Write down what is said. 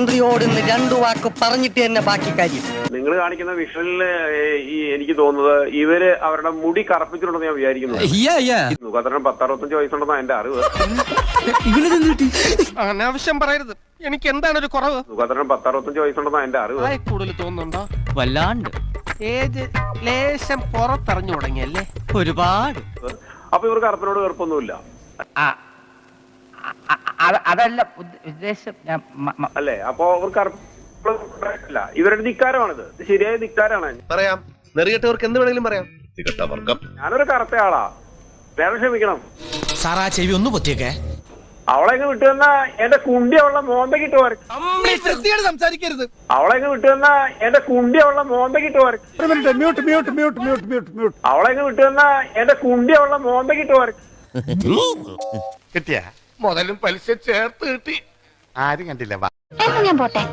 മന്ത്രിയോട് ഇന്ന് 2 വാക്ക് പറഞ്ഞിട്ട് തന്നെ ബാക്കി കാര്യം. നിങ്ങൾ കാണിക്കുന്ന വിഷ്വലില് എനിക്ക് തോന്നുന്നത് ഇവര് അവരുടെ മുടി കറുപ്പിച്ചിട്ടുണ്ടെന്ന് ഞാൻ വിചാരിക്കുന്നു. കാരണം 10-65 വയസ്സുണ്ടെന്നാ എന്റെ അറിവ്. അനാവശ്യം പറയരുത്. എനിക്ക് എന്താണ് ഒരു കുറവ്? കാരണം 10-65 വയസ്സുണ്ടെന്നാ എന്റെ അറിവ്. കൂടുതൽ തോന്നുന്നുണ്ടോ? വല്ലാണ്ട് ഏജ് ലേശം പുറത്തറിഞ്ഞു തുടങ്ങിയല്ലേ ഒരുപാട്. അപ്പൊ ഇവർക്ക് കറുപ്പിനോട് വെറുപ്പൊന്നുമില്ല അതല്ല ഉദ്ദേശം അല്ലേ? അപ്പൊ ഇവർക്ക് കറുപ്പില്ല, ഇവരുടെ ധിക്കാരമാണിത്. ശരിയായ ധിക്കാരാണ്. പറയാം, നെറികെട്ടവർക്ക് എന്ത് വേണമെങ്കിലും പറയാം. ഞാനൊരു കറുത്ത ആളാ, വേറെ ക്ഷമിക്കണം. സാറാ ചെവി ഒന്ന് പൊത്തിയൊക്കെ. അവളെങ്ങ് വിട്ടുവന്ന എന്റെ കുണ്ടി അവളുടെ മോന്തക്കിട്ട് വരക്കും. സംസാരിക്കരുത്. അവളെങ്ങ് വിട്ടുവന്ന എന്റെ കുണ്ടി അവളുടെ മോന്തക്കിട്ട് വരക്കും. അവളെങ്ങ് വിട്ടുവന്ന എന്റെ കുണ്ടി അവളുടെ മോന്തക്കിട്ട് വരക്കും. കിട്ടിയ മുതലും പലിശ ചേർത്ത് കിട്ടി. ആരും കണ്ടില്ല. ഞാൻ പോട്ടെ.